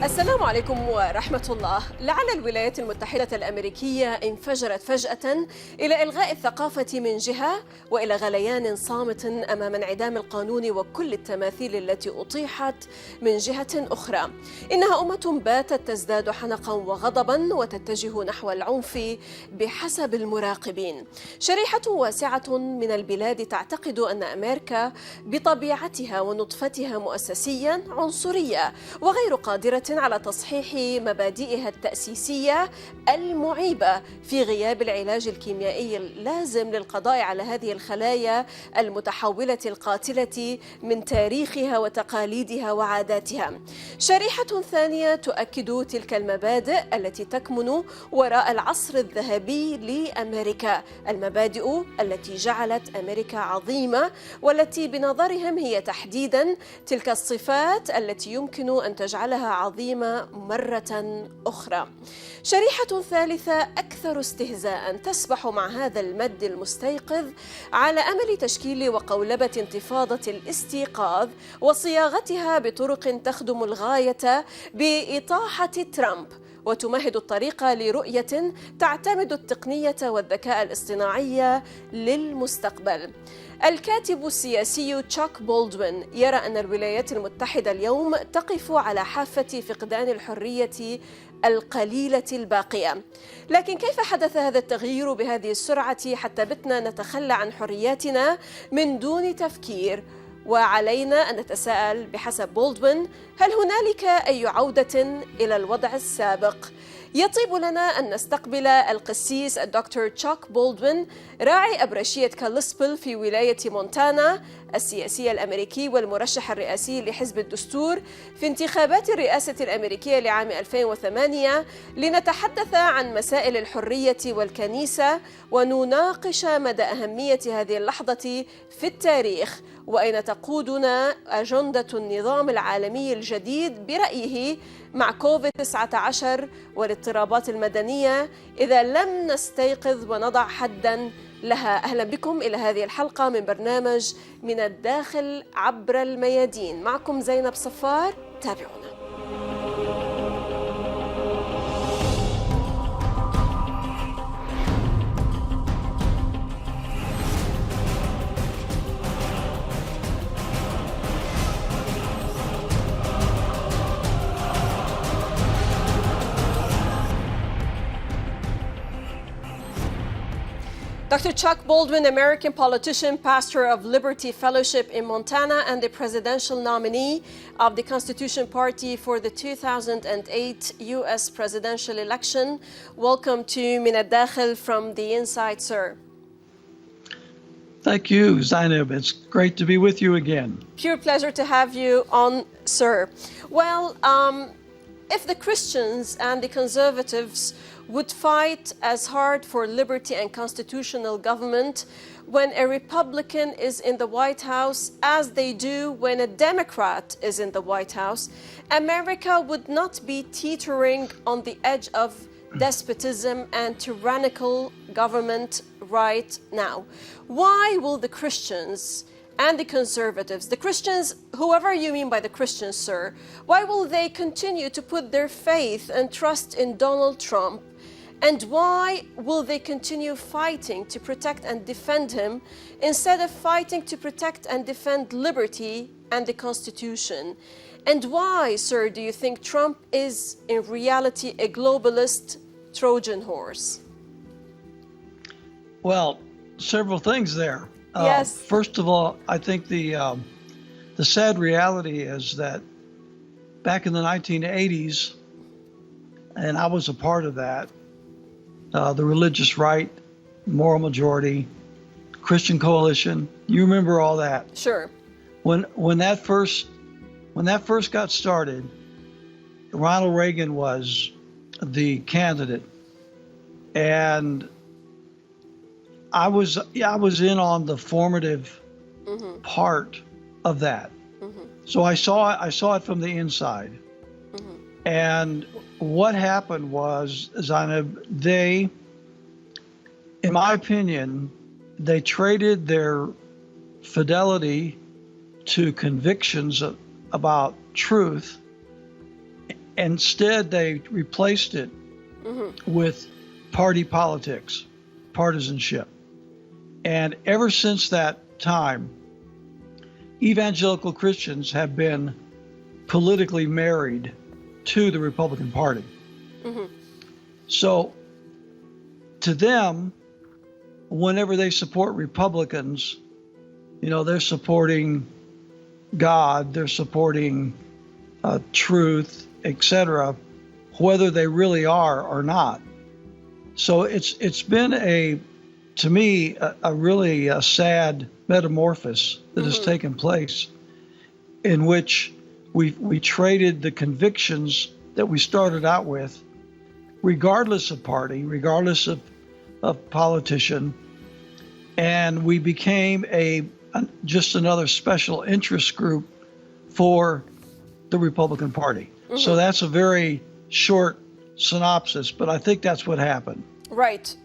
السلام عليكم ورحمة الله. لعل الولايات المتحدة الأمريكية انفجرت فجأة إلى إلغاء الثقافة من جهة وإلى غليان صامت أمام انعدام القانون وكل التماثيل التي أطيحت من جهة أخرى. إنها أمة باتت تزداد حنقا وغضبا وتتجه نحو العنف بحسب المراقبين. شريحة واسعة من البلاد تعتقد أن أمريكا بطبيعتها ونطفتها مؤسسيا عنصرية وغير قادرة على تصحيح مبادئها التأسيسية المعيبة في غياب العلاج الكيميائي اللازم للقضاء على هذه الخلايا المتحولة القاتلة من تاريخها وتقاليدها وعاداتها. شريحة ثانية تؤكد تلك المبادئ التي تكمن وراء العصر الذهبي لأمريكا، المبادئ التي جعلت أمريكا عظيمة والتي بنظرهم هي تحديدا تلك الصفات التي يمكن أن تجعلها عظيمة مرة أخرى. شريحة ثالثة أكثر استهزاء تسبح مع هذا المد المستيقظ على أمل تشكيل وقولبة انتفاضة الاستيقاظ وصياغتها بطرق تخدم الغاية بإطاحة ترامب وتمهد الطريق لرؤية تعتمد التقنية والذكاء الاصطناعي للمستقبل. الكاتب السياسي تشاك بالدوين يرى أن الولايات المتحدة اليوم تقف على حافة فقدان الحرية القليلة الباقية. لكن كيف حدث هذا التغيير بهذه السرعة حتى بتنا نتخلى عن حرياتنا من دون تفكير؟ وعلينا أن نتساءل بحسب بولدوين: هل هنالك أي عودة إلى الوضع السابق؟ يطيب لنا أن نستقبل القسيس الدكتور تشاك بالدوين، راعي أبرشية كاليسبيل في ولاية مونتانا، السياسي الأمريكي والمرشح الرئاسي لحزب الدستور في انتخابات الرئاسة الأمريكية لعام 2008، لنتحدث عن مسائل الحرية والكنيسة ونناقش مدى أهمية هذه اللحظة في التاريخ وأين تقودنا أجندة النظام العالمي الجديد برأيه مع كوفيد 19 والاضطرابات المدنية إذا لم نستيقظ ونضع حدا لها. أهلا بكم إلى هذه الحلقة من برنامج من الداخل عبر الميادين. معكم زينب صفار، تابعونا. Dr. Chuck Baldwin, American politician, pastor of Liberty Fellowship in Montana, and the presidential nominee of the Constitution Party for the 2008 U.S. presidential election. Welcome to من الداخل from the inside, sir. Thank you, Zeynep. It's great to be with you again. Pure pleasure to have you on, sir. Well, if the Christians and the conservatives would fight as hard for liberty and constitutional government when a Republican is in the White House as they do when a Democrat is in the White House, America would not be teetering on the edge of despotism and tyrannical government right now. Why will the Christians and the conservatives, the Christians, whoever you mean by the Christians, sir, why will they continue to put their faith and trust in Donald Trump? And why will they continue fighting to protect and defend him instead of fighting to protect and defend liberty and the Constitution? And why, sir, do you think Trump is in reality a globalist Trojan horse? Well, several things there. Yes. First of all, I think the sad reality is that back in the 1980s, and I was a part of that, the religious right, moral majority, Christian coalition. You remember all that? Sure. When that first got started, Ronald Reagan was the candidate, and I was in on the formative part of that. So I saw it from the inside. And what happened was, Zeynep, they, in my opinion, they traded their fidelity to convictions about truth Instead, they replaced it with party politics, partisanship. And ever since that time, evangelical Christians have been politically married to the Republican Party. So to them, whenever they support Republicans, they're supporting God, they're supporting truth, etc., whether they really are or not. So it's been to me, a really sad metamorphosis that has taken place, in which we traded the convictions that we started out with, regardless of party, regardless of politician, and we became just another special interest group for the Republican Party. So that's a very short synopsis, but I think that's what happened. Right.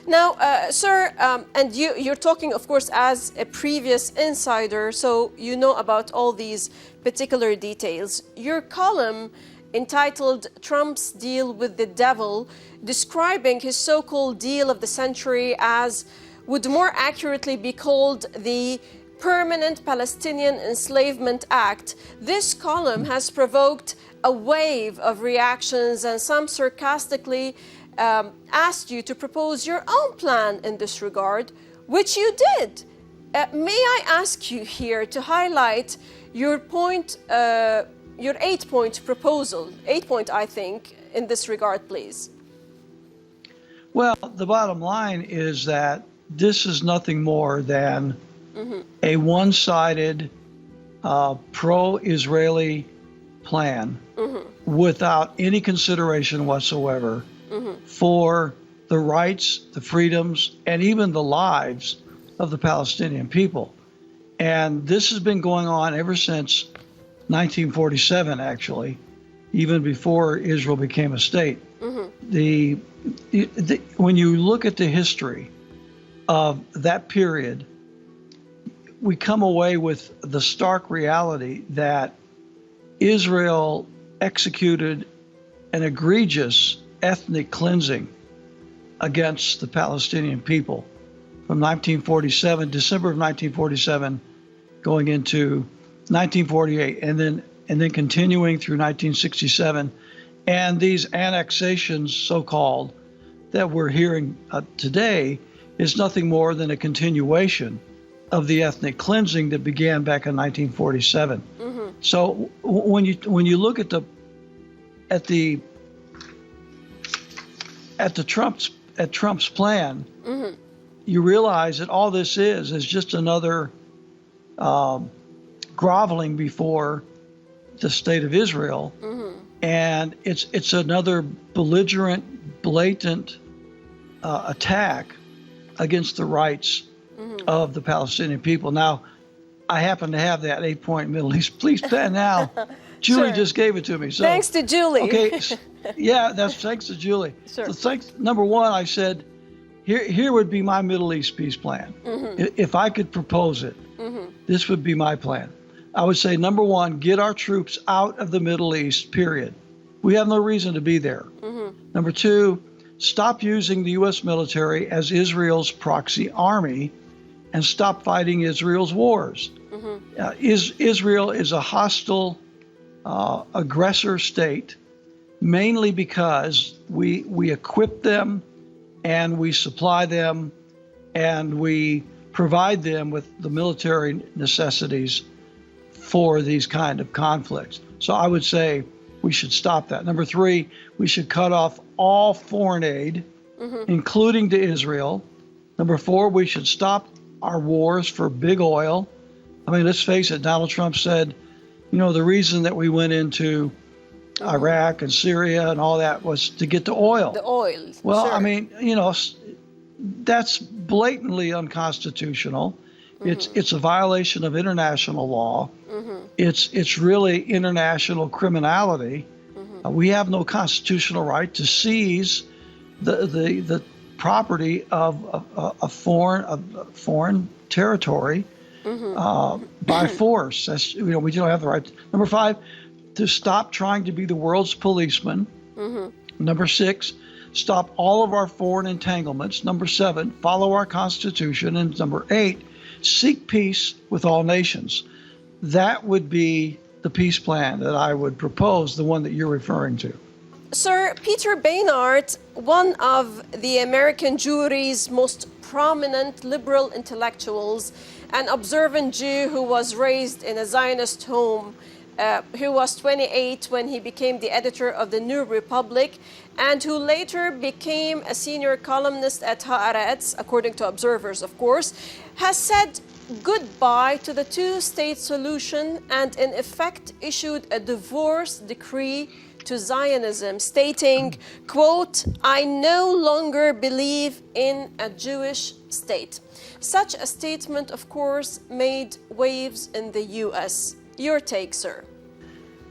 Now, sir, and you're talking, of course, as a previous insider, so you know about all these particular details. Your column entitled Trump's Deal with the Devil, describing his so-called deal of the century as would more accurately be called the Permanent Palestinian Enslavement Act. This column has provoked a wave of reactions, and some sarcastically asked you to propose your own plan in this regard, which you did. May I ask you here to highlight your point, your 8-point proposal, 8-point, I think, in this regard, please? Well, the bottom line is that this is nothing more than a one-sided pro-Israeli plan without any consideration whatsoever for the rights, the freedoms, and even the lives of the Palestinian people. And this has been going on ever since 1947, actually, even before Israel became a state. When you look at the history of that period, we come away with the stark reality that Israel executed an egregious ethnic cleansing against the Palestinian people from 1947, December of 1947, going into 1948, and then continuing through 1967. And these annexations, so-called, that we're hearing today is nothing more than a continuation of the ethnic cleansing that began back in 1947. So when you look at Trump's plan, you realize that all this is just another groveling before the state of Israel, and it's another belligerent, blatant attack against the rights of the Palestinian people. Now, I happen to have that 8-point Middle East peace plan now. Julie just gave it to me. So, thanks to Julie. Okay, yeah, that's thanks to Julie. Sure. So number one, I said, here would be my Middle East peace plan. If I could propose it, this would be my plan. I would say, number one, get our troops out of the Middle East, period. We have no reason to be there. Number two, stop using the U.S. military as Israel's proxy army and stop fighting Israel's wars. Israel is a hostile aggressor state, mainly because we equip them and we supply them and we provide them with the military necessities for these kind of conflicts. So I would say we should stop that. Number three, we should cut off all foreign aid, including to Israel. Number four, we should stop our wars for big oil. I mean, let's face it, Donald Trump said, the reason that we went into Iraq and Syria and all that was to get the oil. The oil. Well, sure. I mean, that's blatantly unconstitutional. It's a violation of international law. It's really international criminality. We have no constitutional right to seize the property of a foreign territory by force. That's we don't have the right. Number five, to stop trying to be the world's policeman. Number 6, stop all of our foreign entanglements. Number 7, follow our Constitution. And number 8, seek peace with all nations. That would be the peace plan that I would propose, the one that you're referring to. Sir, Peter Baynard, one of the American Jewry's most prominent liberal intellectuals, an observant Jew who was raised in a Zionist home, who was 28 when he became the editor of the New Republic, and who later became a senior columnist at Haaretz, according to observers, of course, has said goodbye to the two-state solution and in effect issued a divorce decree to Zionism, stating, quote, "I no longer believe in a Jewish state." Such a statement, of course, made waves in the U.S. Your take, sir?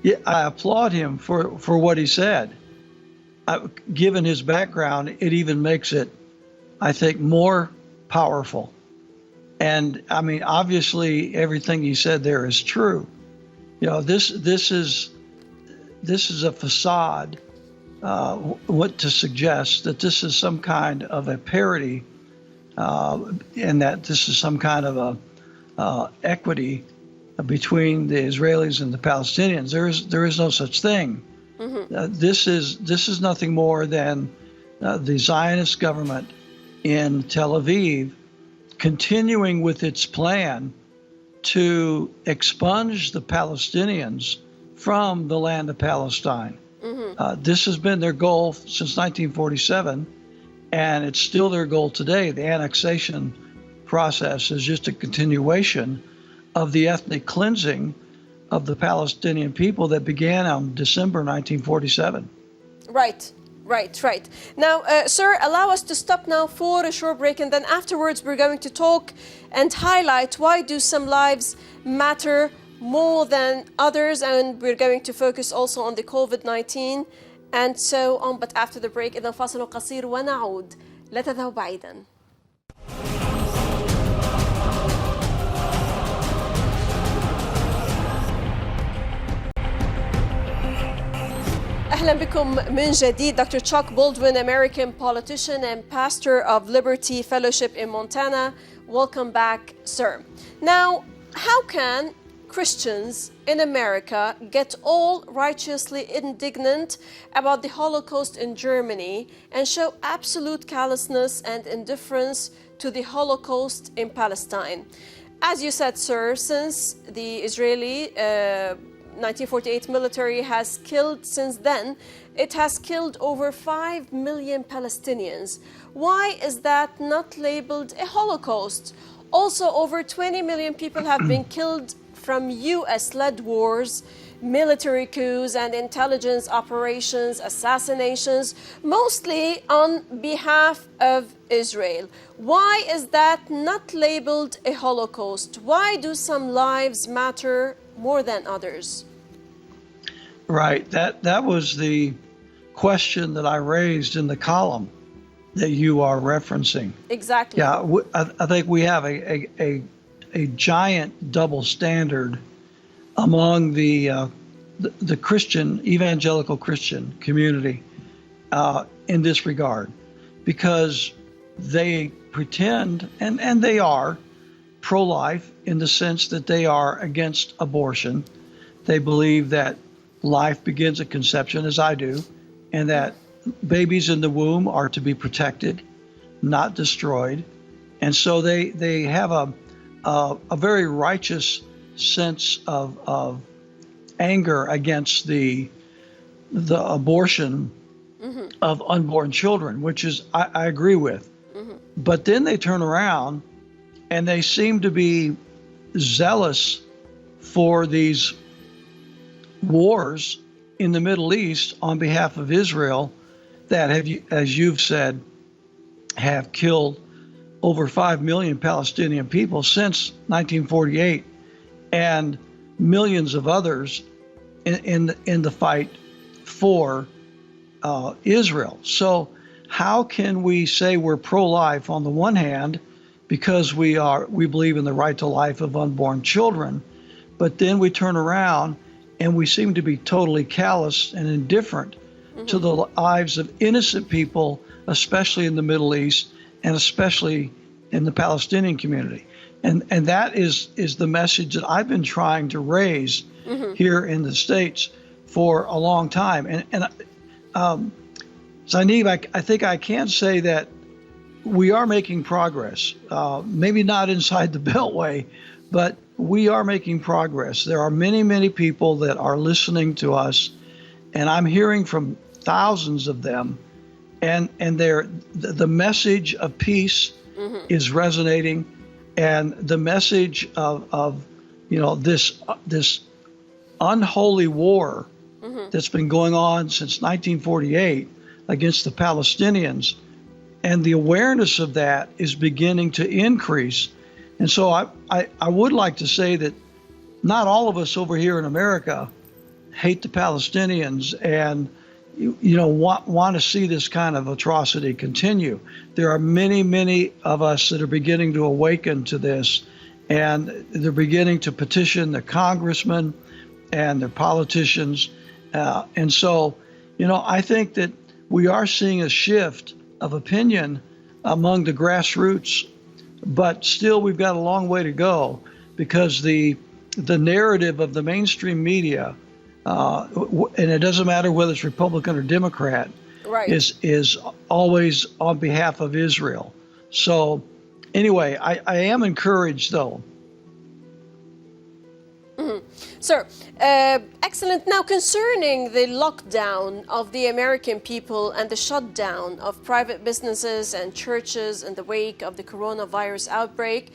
Yeah, I applaud him for what he said. Given his background, it even makes it, I think, more powerful. And I mean, obviously, everything he said there is true. You know, this is a facade, what to suggest that this is some kind of a parody, and that this is some kind of a equity between the Israelis and the Palestinians. There is no such thing. This is nothing more than the Zionist government in Tel Aviv continuing with its plan to expunge the Palestinians from the land of Palestine. This has been their goal since 1947, and it's still their goal today. The annexation process is just a continuation of the ethnic cleansing of the Palestinian people that began on December 1947. Right. Now, sir, allow us to stop now for a short break, and then afterwards we're going to talk and highlight why do some lives matter more than others, and we're going to focus also on the COVID-19 and so on. But after the break, إذا فاصل قصير ونعود. لا تذهبوا بعيدا. أهلا بكم من جديد. Dr. Chuck Baldwin, American politician and pastor of Liberty Fellowship in Montana. Welcome back, sir. Now, how can Christians in America get all righteously indignant about the Holocaust in Germany and show absolute callousness and indifference to the Holocaust in Palestine? As you said, sir, since the Israeli 1948 military has killed, since then, it has killed over 5 million Palestinians. Why is that not labeled a Holocaust? Also, over 20 million people have been killed from US-led wars, military coups and intelligence operations, assassinations, mostly on behalf of Israel. Why is that not labeled a Holocaust? Why do some lives matter more than others? Right. That was the question that I raised in the column that you are referencing. Exactly. Yeah, I think we have a giant double standard among the Christian, evangelical Christian community in this regard, because they pretend, and they are pro-life in the sense that they are against abortion. They believe that life begins at conception, as I do, and that babies in the womb are to be protected, not destroyed. And so they have a very righteous sense of anger against the abortion of unborn children, which is I agree with. But then they turn around and they seem to be zealous for these wars in the Middle East on behalf of Israel that have, as you've said, have killed over 5 million Palestinian people since 1948, and millions of others in the fight for Israel. So how can we say we're pro-life on the one hand because we believe in the right to life of unborn children, but then we turn around and we seem to be totally callous and indifferent to the lives of innocent people, especially in the Middle East and especially in the Palestinian community. And that is the message that I've been trying to raise here in the States for a long time. And Zainib, I think I can say that we are making progress, maybe not inside the Beltway, but we are making progress. There are many, many people that are listening to us, and I'm hearing from thousands of them, and the message of peace is resonating, and the message of this unholy war that's been going on since 1948 against the Palestinians, and the awareness of that is beginning to increase. And so I would like to say that not all of us over here in America hate the Palestinians and want to see this kind of atrocity continue. There are many, many of us that are beginning to awaken to this, and they're beginning to petition the congressmen and their politicians. And so, I think that we are seeing a shift of opinion among the grassroots, but still we've got a long way to go, because the narrative of the mainstream media, and it doesn't matter whether it's Republican or Democrat, right, is always on behalf of Israel. So anyway, I am encouraged, though. Sir, excellent. Now, concerning the lockdown of the American people and the shutdown of private businesses and churches in the wake of the coronavirus outbreak,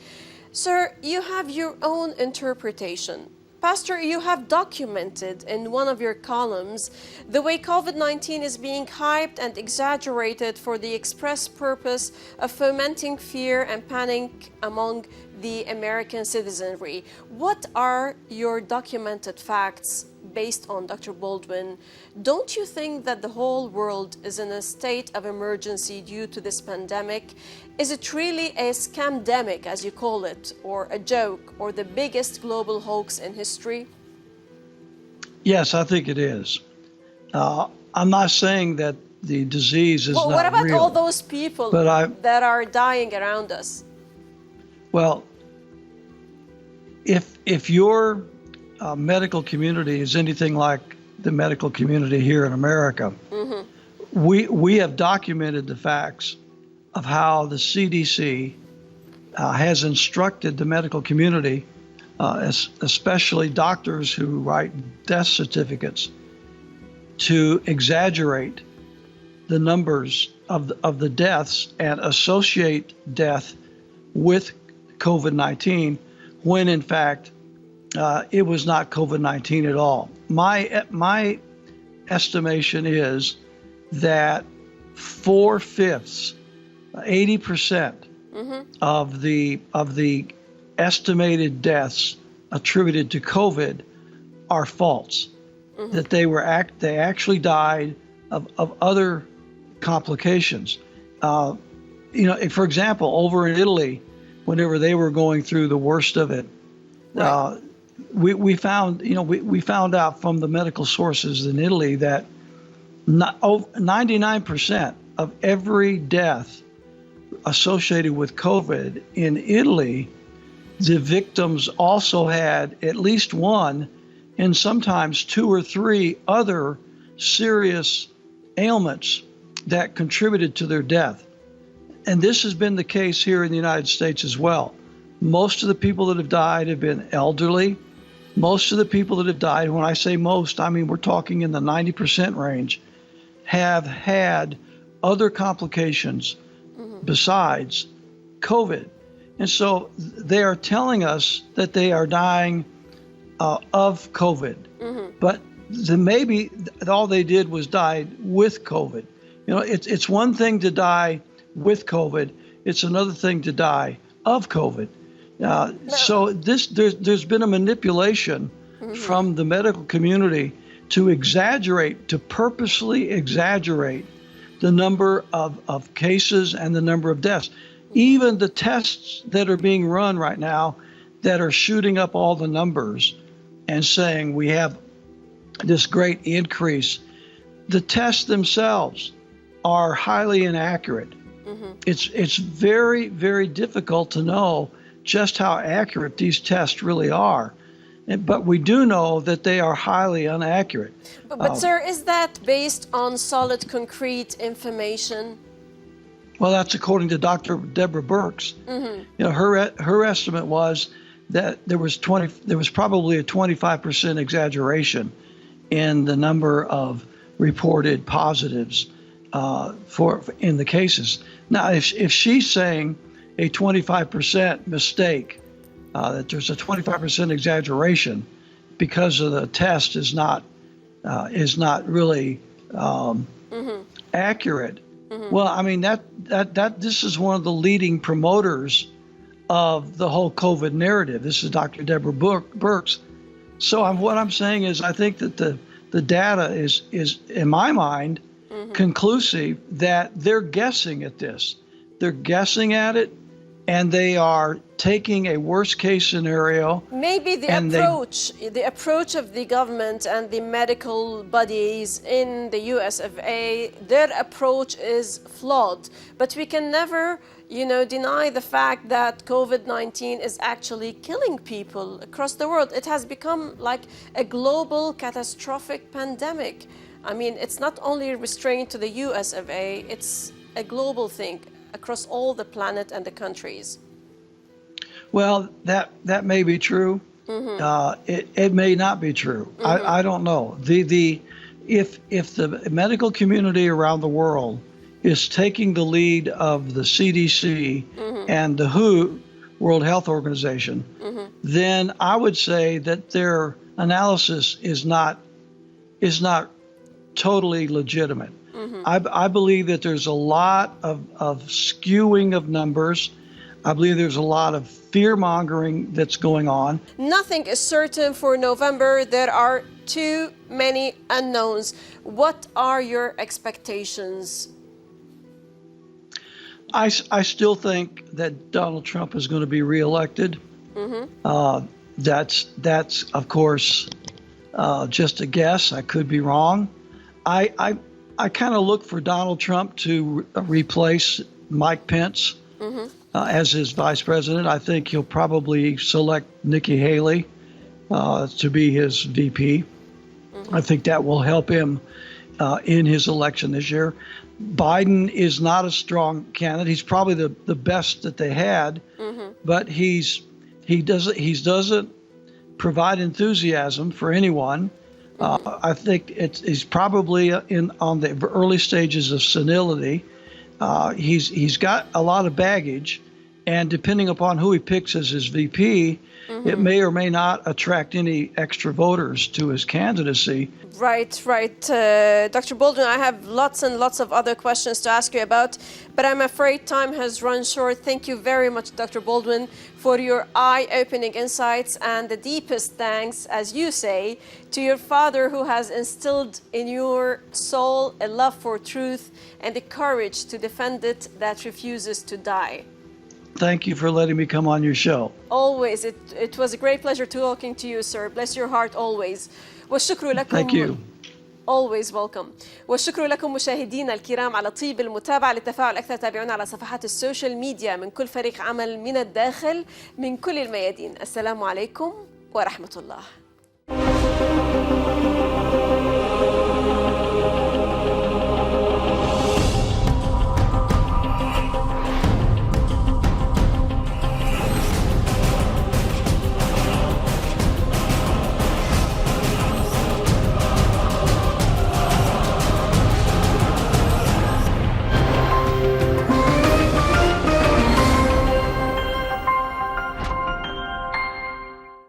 sir, you have your own interpretation. Pastor, you have documented in one of your columns the way COVID-19 is being hyped and exaggerated for the express purpose of fomenting fear and panic among the American citizenry. What are your documented facts based on Dr. Baldwin? Don't you think that the whole world is in a state of emergency due to this pandemic? Is it really a scamdemic, as you call it, or a joke, or the biggest global hoax in history? Yes, I think it is. I'm not saying that the disease is not real. What about all those people that are dying around us? Well, if your medical community is anything like the medical community here in America, we have documented the facts of how the CDC has instructed the medical community, especially doctors who write death certificates, to exaggerate the numbers of the deaths and associate death with COVID-19, when in fact it was not COVID-19 at all. My estimation is that 4/5, 80% of the estimated deaths attributed to COVID are false. That they actually died of other complications. For example, over in Italy, whenever they were going through the worst of it, right, we found out from the medical sources in Italy that 99% of every death associated with COVID in Italy, the victims also had at least one and sometimes 2 or 3 other serious ailments that contributed to their death. And this has been the case here in the United States as well. Most of the people that have died have been elderly. Most of the people that have died, when I say most, I mean we're talking in the 90% range, have had other complications besides COVID. And so they are telling us that they are dying of COVID. But then maybe all they did was die with COVID. It's one thing to die with COVID. It's another thing to die of COVID. So there's been a manipulation from the medical community to purposely exaggerate the number of cases and the number of deaths. Even the tests that are being run right now that are shooting up all the numbers and saying we have this great increase. The tests themselves are highly inaccurate. It's very, very difficult to know just how accurate these tests really are. But we do know that they are highly inaccurate. But sir, is that based on solid, concrete information? Well, that's according to Dr. Deborah Birx. Her estimate was that there was probably a 25% exaggeration in the number of reported positives in the cases. Now, if she's saying a 25% mistake, that there's a 25% exaggeration because of the test is not really accurate. Well, I mean that this is one of the leading promoters of the whole COVID narrative. This is Dr. Deborah Birx. So what I'm saying is I think that the data is in my mind conclusive that they're guessing at this. They're guessing at it, and they are taking a worst case scenario. Maybe the approach of the government and the medical bodies in the US of A, their approach is flawed. But we can never, deny the fact that COVID-19 is actually killing people across the world. It has become like a global catastrophic pandemic. I mean, it's not only restrained to the US of A, it's a global thing across all the planet and the countries. Well, that may be true. It may not be true. I don't know. If the medical community around the world is taking the lead of the CDC and the WHO, World Health Organization, then I would say that their analysis is not totally legitimate. I believe that there's a lot of skewing of numbers. I believe there's a lot of fear-mongering that's going on. Nothing is certain for November. There are too many unknowns. What are your expectations? I still think that Donald Trump is going to be reelected. That's of course just a guess. I could be wrong. I kind of look for Donald Trump to replace Mike Pence as his vice president. I think he'll probably select Nikki Haley to be his VP. I think that will help him in his election this year. Biden is not a strong candidate. He's probably the best that they had, but he doesn't provide enthusiasm for anyone. I think he's probably on the early stages of senility. He's got a lot of baggage, and depending upon who he picks as his VP, it may or may not attract any extra voters to his candidacy. Right. Dr. Baldwin, I have lots and lots of other questions to ask you about, but I'm afraid time has run short. Thank you very much, Dr. Baldwin, for your eye-opening insights, and the deepest thanks, as you say, to your father who has instilled in your soul a love for truth and the courage to defend it that refuses to die. Thank you for letting me come on your show. Always. It was a great pleasure talking to you, sir. Bless your heart always. والشكر لكم. Thank you. Always welcome. والشكر لكم مشاهدينا الكرام على طيب المتابعة. للتفاعل أكثر تابعونا على صفحات السوشيال ميديا من كل فريق عمل من الداخل من كل الميادين. السلام عليكم ورحمة الله.